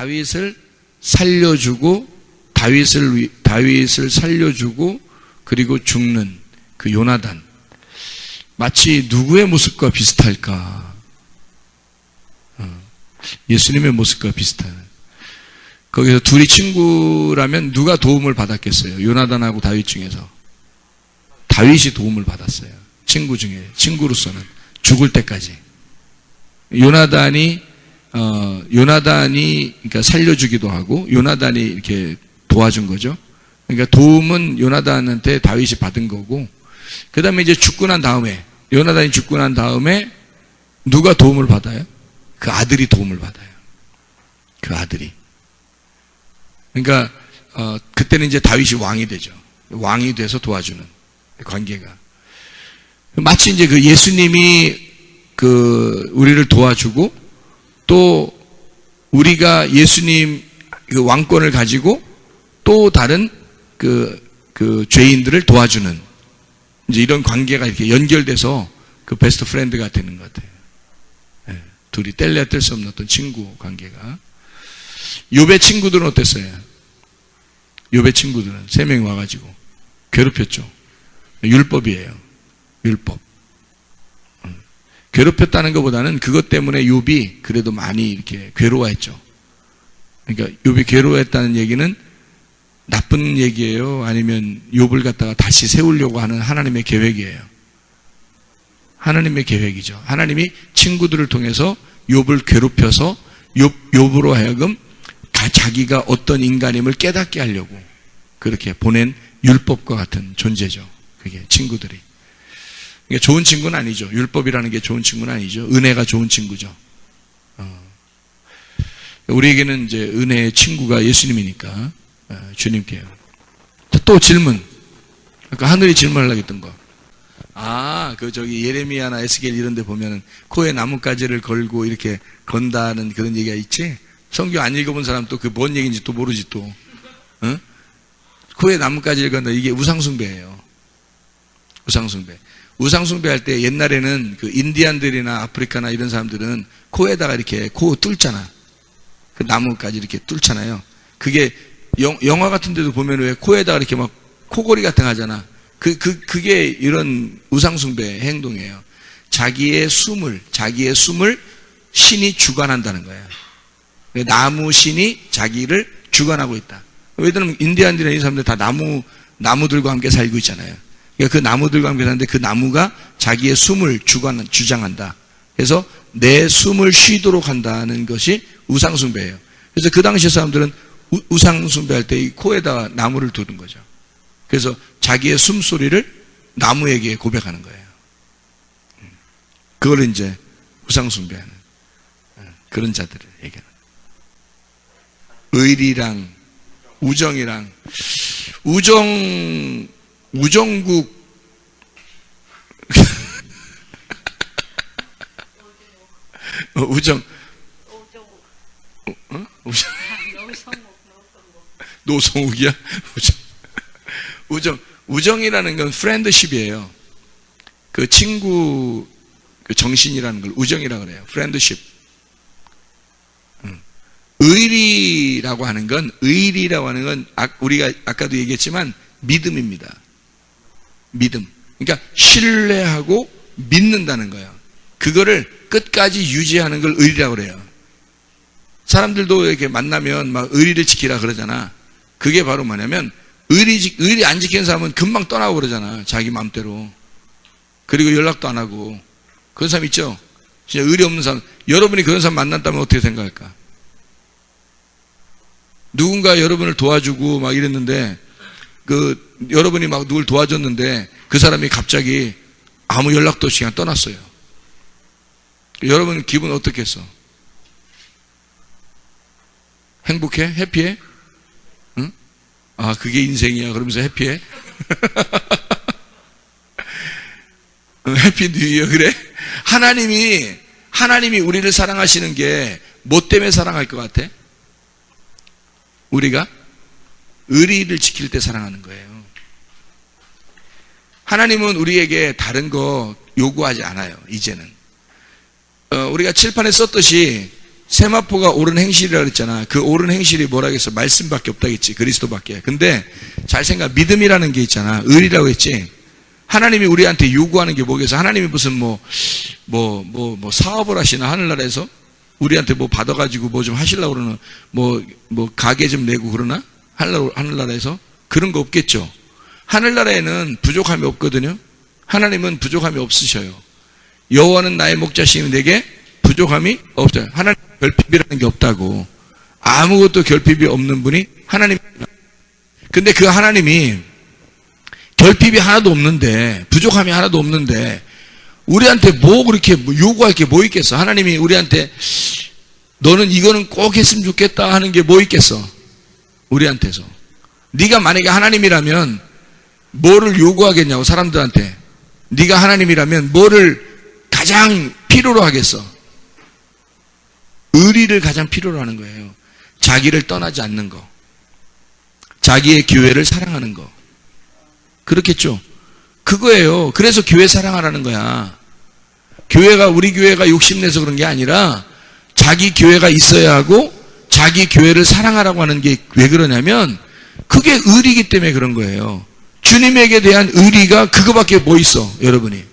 다윗을 살려주고 다윗을 살려주고 그리고 죽는 그 요나단, 마치 누구의 모습과 비슷할까? 예수님의 모습과 비슷한. 거기서 둘이 친구라면 누가 도움을 받았겠어요? 요나단하고 다윗 중에서 다윗이 도움을 받았어요. 친구 중에, 친구로서는 죽을 때까지. 요나단이 그러니까 살려주기도 하고 요나단이 이렇게 도와준 거죠. 그러니까 도움은 요나단한테 다윗이 받은 거고, 그 다음에 이제 죽고 난 다음에, 요나단이 죽고 난 다음에 누가 도움을 받아요? 그 아들이 도움을 받아요. 그 아들이. 그러니까 그때는 이제 다윗이 왕이 되죠. 왕이 돼서 도와주는 관계가. 마치 이제 그 예수님이 우리를 도와주고, 또 우리가 예수님 그 왕권을 가지고 또 다른 그 죄인들을 도와주는 이제 이런 관계가 이렇게 연결돼서 그 베스트 프렌드가 되는 것 같아요. 네, 둘이 뗄래야 뗄 수 없는 어떤 친구 관계가. 욥의 친구들은 어땠어요? 욥의 친구들은 3명이 와가지고 괴롭혔죠. 율법이에요. 율법. 괴롭혔다는 것보다는 그것 때문에 욥이 그래도 많이 이렇게 괴로워했죠. 그러니까 욥이 괴로워했다는 얘기는 나쁜 얘기예요? 아니면 욥을 갖다가 다시 세우려고 하는 하나님의 계획이에요? 하나님의 계획이죠. 하나님이 친구들을 통해서 욥을 괴롭혀서 욥으로 하여금 자기가 어떤 인간임을 깨닫게 하려고 그렇게 보낸 율법과 같은 존재죠. 그게 친구들이. 그러니까 좋은 친구는 아니죠. 율법이라는 게 좋은 친구는 아니죠. 은혜가 좋은 친구죠. 우리에게는 이제 은혜의 친구가 예수님이니까 주님께요. 또 질문. 아까 하늘이 질문하려고 했던 거. 저기 예레미야나 에스겔 이런 데 보면은 코에 나뭇가지를 걸고 이렇게 건다는 그런 얘기가 있지? 성경 안 읽어본 사람 또 그 뭔 얘기인지 또 모르지 또. 코에 나뭇가지를 건다. 이게 우상숭배예요. 우상숭배. 우상숭배할 때 옛날에는 그 인디안들이나 아프리카나 이런 사람들은 코에다가 이렇게 코 뚫잖아. 그 나뭇가지 이렇게 뚫잖아요. 그게 영화 같은 데도 보면 왜 코에다가 이렇게 막 코골이 같은 거 하잖아. 그게 이런 우상숭배 행동이에요. 자기의 숨을 신이 주관한다는 거예요. 나무 신이 자기를 주관하고 있다. 왜냐면 인디안들이나 이 사람들 다 나무들과 함께 살고 있잖아요. 그러니까 그 나무들과 함께 사는데 그 나무가 자기의 숨을 주장한다. 그래서 내 숨을 쉬도록 한다는 것이 우상숭배예요. 그래서 그 당시 사람들은 우상숭배할 때 이 코에다가 나무를 두는 거죠. 그래서 자기의 숨소리를 나무에게 고백하는 거예요. 그걸 이제 우상숭배하는 그런 자들을 얘기하는 거예요. 의리랑 우정이랑 우정국 노성욱이야? 우정이라는 건 프렌드십이에요. 그 친구 그 정신이라는 걸 우정이라고 그래요. 프렌드십. 의리라고 하는 건 우리가 아까도 얘기했지만 믿음입니다. 믿음. 그러니까 신뢰하고 믿는다는 거예요. 그거를 끝까지 유지하는 걸 의리라고 그래요. 사람들도 이렇게 만나면 막 의리를 지키라 그러잖아. 그게 바로 뭐냐면 의리 안 지키는 사람은 금방 떠나고 그러잖아. 자기 마음대로. 그리고 연락도 안 하고. 그런 사람 있죠? 진짜 의리 없는 사람. 여러분이 그런 사람 만났다면 어떻게 생각할까? 누군가 여러분을 도와주고 막 이랬는데 여러분이 막 누굴 도와줬는데 그 사람이 갑자기 아무 연락도 없이 그냥 떠났어요. 여러분 기분 어떻겠어? 행복해? 해피해? 응? 그게 인생이야. 그러면서 해피해? 해피 뉴 이어. 그래? 하나님이 우리를 사랑하시는 게 뭐 때문에 사랑할 것 같아? 우리가 의리를 지킬 때 사랑하는 거예요. 하나님은 우리에게 다른 거 요구하지 않아요. 이제는 우리가 칠판에 썼듯이 세마포가 옳은 행실이라 그랬잖아. 그 옳은 행실이 뭐라겠어? 말씀밖에 없다겠지. 그리스도밖에. 근데 잘 생각, 믿음이라는 게 있잖아. 의리라고 했지. 하나님이 우리한테 요구하는 게 뭐겠어? 하나님이 무슨 사업을 하시나? 하늘나라에서? 우리한테 뭐 받아가지고 뭐 좀 하시려고 그러나? 가게 좀 내고 그러나? 하늘나라에서? 그런 거 없겠죠. 하늘나라에는 부족함이 없거든요. 하나님은 부족함이 없으셔요. 여호와는 나의 목자시니 내게 부족함이 없어요. 하나님 결핍이라는 게 없다고. 아무것도 결핍이 없는 분이 하나님입니다. 근데 그 하나님이 결핍이 하나도 없는데, 부족함이 하나도 없는데 우리한테 뭐 그렇게 요구할 게 뭐 있겠어? 하나님이 우리한테 너는 이거는 꼭 했으면 좋겠다 하는 게 뭐 있겠어? 우리한테서. 네가 만약에 하나님이라면 뭐를 요구하겠냐고, 사람들한테. 네가 하나님이라면 뭐를 가장 필요로 하겠어? 의리를 가장 필요로 하는 거예요. 자기를 떠나지 않는 거, 자기의 교회를 사랑하는 거. 그렇겠죠? 그거예요. 그래서 교회 사랑하라는 거야. 우리 교회가 욕심내서 그런 게 아니라 자기 교회가 있어야 하고 자기 교회를 사랑하라고 하는 게 왜 그러냐면 그게 의리이기 때문에 그런 거예요. 주님에게 대한 의리가 그거밖에 뭐 있어, 여러분이.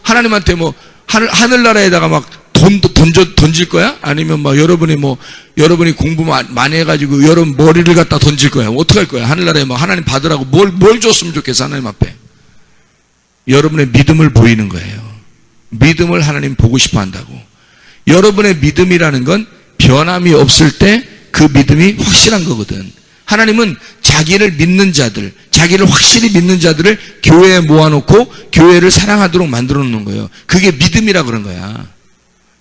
하나님한테 하늘나라에다가 막 던질 거야? 아니면 여러분이 공부 많이 해가지고 여러분 머리를 갖다 던질 거야? 어떡할 거야? 하늘나라에 하나님 받으라고 뭘 줬으면 좋겠어, 하나님 앞에? 여러분의 믿음을 보이는 거예요. 믿음을 하나님 보고 싶어 한다고. 여러분의 믿음이라는 건 변함이 없을 때 그 믿음이 확실한 거거든. 하나님은 자기를 믿는 자들, 자기를 확실히 믿는 자들을 교회에 모아놓고 교회를 사랑하도록 만들어 놓는 거예요. 그게 믿음이라 그런 거야.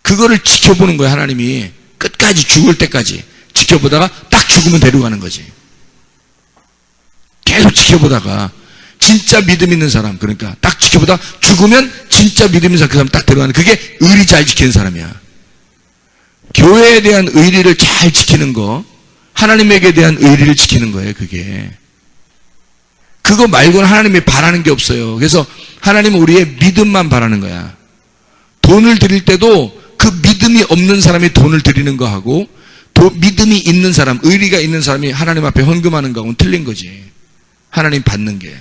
그거를 지켜보는 거야. 하나님이 끝까지, 죽을 때까지 지켜보다가 딱 죽으면 데려가는 거지. 계속 지켜보다가 진짜 믿음 있는 사람, 그러니까 딱 지켜보다 죽으면 진짜 믿음 있는 사람, 그 사람 딱 데려가는, 그게 의리 잘 지키는 사람이야. 교회에 대한 의리를 잘 지키는 거, 하나님에게 대한 의리를 지키는 거예요. 그거 말고는 하나님이 바라는 게 없어요. 그래서 하나님은 우리의 믿음만 바라는 거야. 돈을 드릴 때도 그 믿음이 없는 사람이 돈을 드리는 거하고 믿음이 있는 사람, 의리가 있는 사람이 하나님 앞에 헌금하는 거하고는 틀린 거지. 하나님 받는 게.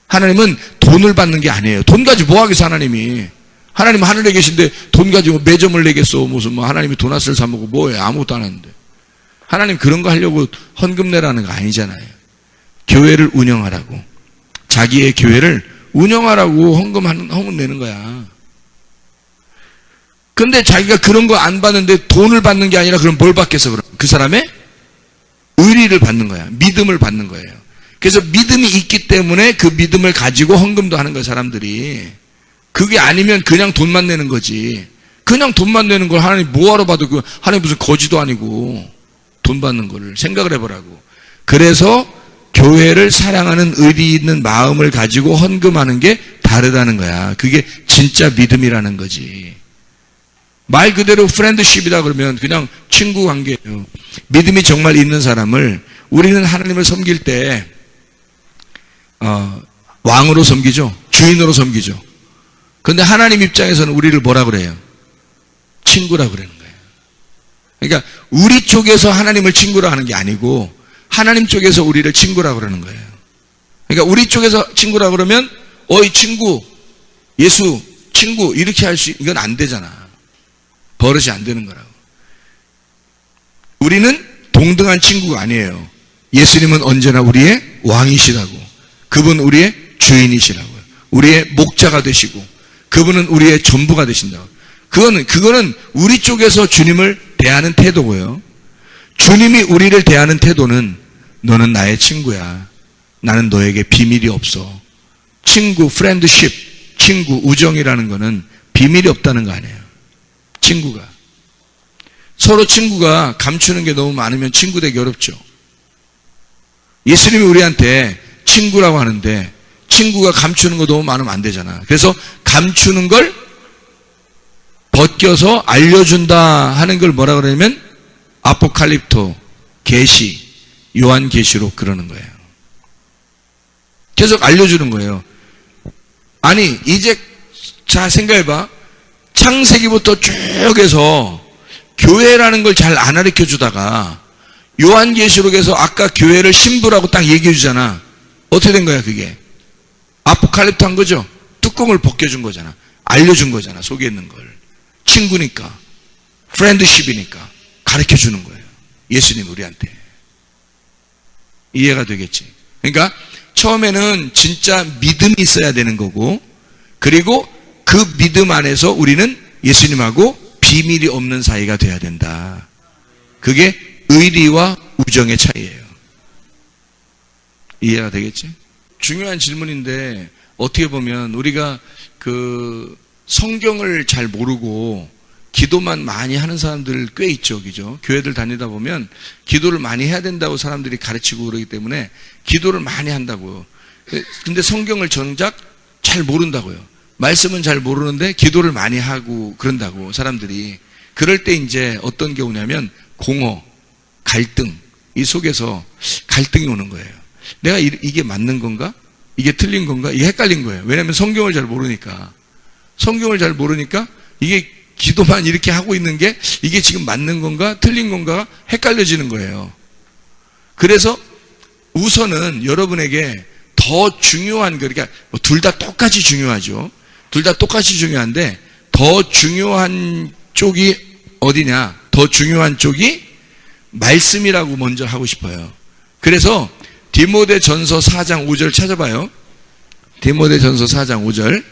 하나님은 돈을 받는 게 아니에요. 돈 가지고 뭐 하겠어, 하나님이. 하나님 하늘에 계신데 돈 가지고 매점을 내겠어. 무슨 하나님이 도넛을 사 먹고 뭐해. 아무것도 안 하는데. 하나님 그런 거 하려고 헌금 내라는 거 아니잖아요. 교회를 운영하라고. 자기의 교회를 운영하라고 헌금 내는 거야. 근데 자기가 그런 거 안 받는데 돈을 받는 게 아니라 그럼 뭘 받겠어, 그럼? 그 사람의 의리를 받는 거야. 믿음을 받는 거예요. 그래서 믿음이 있기 때문에 그 믿음을 가지고 헌금도 하는 거야, 사람들이. 그게 아니면 그냥 돈만 내는 거지. 그냥 돈만 내는 걸 하나님 뭐하러 받아? 하나님 무슨 거지도 아니고 돈 받는 거를 생각을 해보라고. 그래서 교회를 사랑하는 의리 있는 마음을 가지고 헌금하는 게 다르다는 거야. 그게 진짜 믿음이라는 거지. 말 그대로 프렌드십이다 그러면 그냥 친구 관계예요. 믿음이 정말 있는 사람을 우리는 하나님을 섬길 때 왕으로 섬기죠. 주인으로 섬기죠. 그런데 하나님 입장에서는 우리를 뭐라 그래요? 친구라 그러는 거예요. 그러니까 우리 쪽에서 하나님을 친구라 하는 게 아니고 하나님 쪽에서 우리를 친구라 그러는 거예요. 그러니까 우리 쪽에서 친구라 그러면 어이 친구, 예수 친구 이렇게 할 수 이건 안 되잖아. 버릇이 안 되는 거라고. 우리는 동등한 친구가 아니에요. 예수님은 언제나 우리의 왕이시라고. 그분 우리의 주인이시라고요. 우리의 목자가 되시고 그분은 우리의 전부가 되신다고. 그거는 우리 쪽에서 주님을 대하는 태도고요. 주님이 우리를 대하는 태도는 너는 나의 친구야. 나는 너에게 비밀이 없어. 친구, 프렌드십, 친구, 우정이라는 거는 비밀이 없다는 거 아니에요. 친구가. 서로 친구가 감추는 게 너무 많으면 친구 되기 어렵죠. 예수님이 우리한테 친구라고 하는데 친구가 감추는 거 너무 많으면 안 되잖아. 그래서 감추는 걸 벗겨서 알려준다 하는 걸 뭐라 그러냐면 아포칼립토, 계시, 요한계시록 그러는 거예요. 계속 알려주는 거예요. 아니 이제 자 생각해봐. 창세기부터 쭉 해서 교회라는 걸 잘 안 가르쳐 주다가 요한계시록에서 아까 교회를 신부라고 딱 얘기해 주잖아. 어떻게 된 거야 그게? 아포칼립토 한 거죠. 뚜껑을 벗겨준 거잖아. 알려준 거잖아. 속에 있는 걸. 친구니까, 프렌드십이니까 가르쳐 주는 거예요. 예수님 우리한테. 이해가 되겠지? 그러니까 처음에는 진짜 믿음이 있어야 되는 거고, 그리고 그 믿음 안에서 우리는 예수님하고 비밀이 없는 사이가 돼야 된다. 그게 의리와 우정의 차이예요. 이해가 되겠지? 중요한 질문인데, 어떻게 보면 우리가 그 성경을 잘 모르고 기도만 많이 하는 사람들 꽤 있죠. 그죠? 교회들 다니다 보면 기도를 많이 해야 된다고 사람들이 가르치고 그러기 때문에 기도를 많이 한다고요. 근데 성경을 정작 잘 모른다고요. 말씀은 잘 모르는데 기도를 많이 하고 그런다고 사람들이. 그럴 때 이제 어떤 게 오냐면 공허, 갈등, 이 속에서 갈등이 오는 거예요. 내가 이게 맞는 건가? 이게 틀린 건가? 이게 헷갈린 거예요. 왜냐하면 성경을 잘 모르니까. 성경을 잘 모르니까 이게 기도만 이렇게 하고 있는 게 이게 지금 맞는 건가? 틀린 건가가 헷갈려지는 거예요. 그래서 우선은 여러분에게 더 중요한 거, 그러니까 둘 다 똑같이 중요하죠. 둘 다 똑같이 중요한데 더 중요한 쪽이 어디냐? 더 중요한 쪽이 말씀이라고 먼저 하고 싶어요. 그래서 디모데전서 4장 5절 찾아봐요. 디모데전서 4장 5절.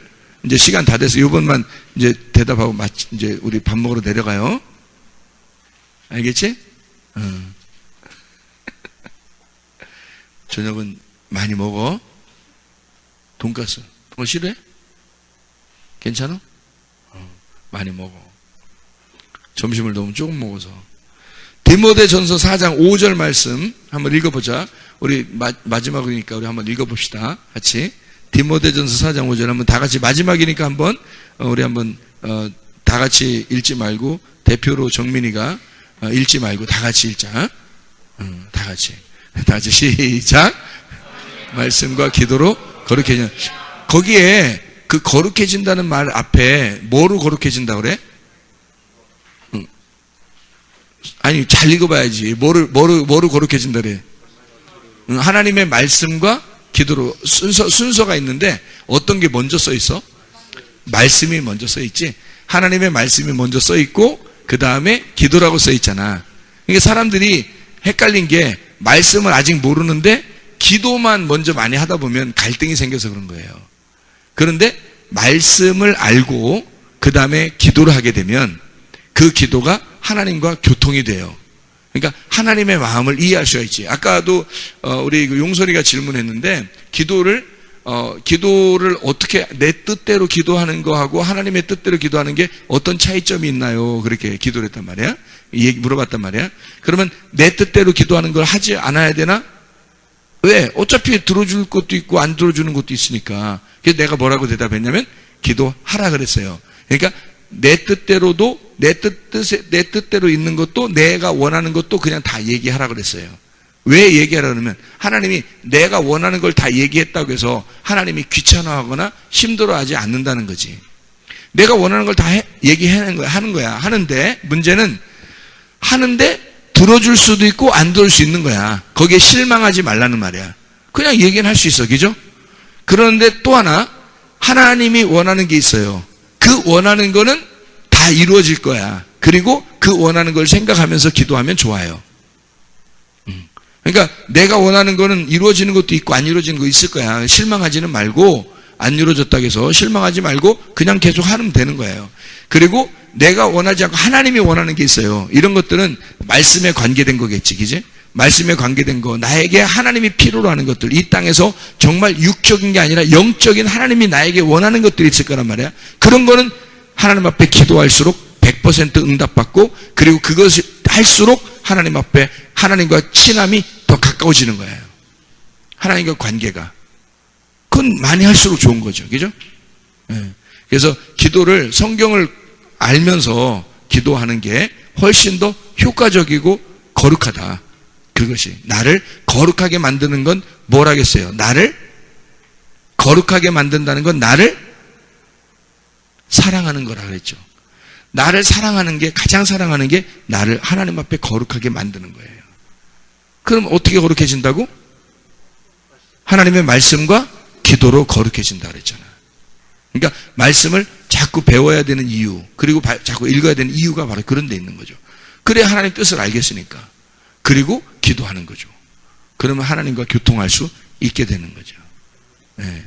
이제 시간 다 돼서 이번만 이제 대답하고 이제 우리 밥 먹으러 내려가요. 알겠지? 저녁은 많이 먹어. 돈가스 싫어해? 괜찮아? 많이 먹어. 점심을 너무 조금 먹어서. 디모데전서 4장 5절 말씀 한번 읽어보자. 우리 마지막이니까 우리 한번 읽어봅시다. 같이. 디모데전서 4장 5절 한번 다 같이, 마지막이니까 한번 우리 한번 다 같이 읽지 말고 대표로 정민이가 읽지 말고 다 같이 읽자. 다 같이 시작. 말씀과 기도로 거룩해진. 거기에 그 거룩해진다는 말 앞에 뭐로 거룩해진다 그래? 아니 잘 읽어봐야지. 뭐로 거룩해진다 그래? 하나님의 말씀과 기도로 순서가 있는데 어떤 게 먼저 써 있어? 말씀이 먼저 써 있지. 하나님의 말씀이 먼저 써 있고 그 다음에 기도라고 써 있잖아. 그러니까 사람들이 헷갈린 게 말씀을 아직 모르는데 기도만 먼저 많이 하다 보면 갈등이 생겨서 그런 거예요. 그런데 말씀을 알고 그 다음에 기도를 하게 되면 그 기도가 하나님과 교통이 돼요. 그러니까 하나님의 마음을 이해할 수가 있지. 아까도 우리 용설이가 질문했는데 기도를 어떻게 내 뜻대로 기도하는 거하고 하나님의 뜻대로 기도하는 게 어떤 차이점이 있나요? 그렇게 기도를 했단 말이야. 물어봤단 말이야. 그러면 내 뜻대로 기도하는 걸 하지 않아야 되나? 왜? 어차피 들어줄 것도 있고 안 들어주는 것도 있으니까. 그래서 내가 뭐라고 대답했냐면 기도하라 그랬어요. 그러니까 내 뜻대로도 내 뜻대로 있는 것도 내가 원하는 것도 그냥 다 얘기하라 그랬어요. 왜 얘기하라 그러면 하나님이 내가 원하는 걸 다 얘기했다고 해서 하나님이 귀찮아하거나 힘들어하지 않는다는 거지. 내가 원하는 걸 다 얘기하는 거야. 하는데 문제는 하는데 들어줄 수도 있고 안 들어줄 수 있는 거야. 거기에 실망하지 말라는 말이야. 그냥 얘기는 할 수 있어. 그죠? 그런데 또 하나 하나님이 원하는 게 있어요. 그 원하는 거는 다 이루어질 거야. 그리고 그 원하는 걸 생각하면서 기도하면 좋아요. 그러니까 내가 원하는 거는 이루어지는 것도 있고 안 이루어지는 거 있을 거야. 실망하지는 말고, 안 이루어졌다고 해서 실망하지 말고 그냥 계속 하면 되는 거예요. 그리고 내가 원하지 않고 하나님이 원하는 게 있어요. 이런 것들은 말씀에 관계된 거겠지. 그지? 말씀에 관계된 거, 나에게 하나님이 필요로 하는 것들, 이 땅에서 정말 육적인 게 아니라 영적인 하나님이 나에게 원하는 것들이 있을 거란 말이야. 그런 거는 하나님 앞에 기도할수록 100% 응답받고, 그리고 그것을 할수록 하나님 앞에 하나님과 친함이 더 가까워지는 거예요. 하나님과 관계가. 그건 많이 할수록 좋은 거죠. 그죠? 네. 그래서 기도를, 성경을 알면서 기도하는 게 훨씬 더 효과적이고 거룩하다. 그것이. 나를 거룩하게 만드는 건 뭘 하겠어요? 나를 거룩하게 만든다는 건 나를 사랑하는 거라 그랬죠. 나를 사랑하는 게, 가장 사랑하는 게 나를 하나님 앞에 거룩하게 만드는 거예요. 그럼 어떻게 거룩해진다고? 하나님의 말씀과 기도로 거룩해진다 그랬잖아. 그러니까 말씀을 자꾸 배워야 되는 이유, 그리고 자꾸 읽어야 되는 이유가 바로 그런 데 있는 거죠. 그래야 하나님 뜻을 알겠으니까. 그리고 기도하는 거죠. 그러면 하나님과 교통할 수 있게 되는 거죠. 네.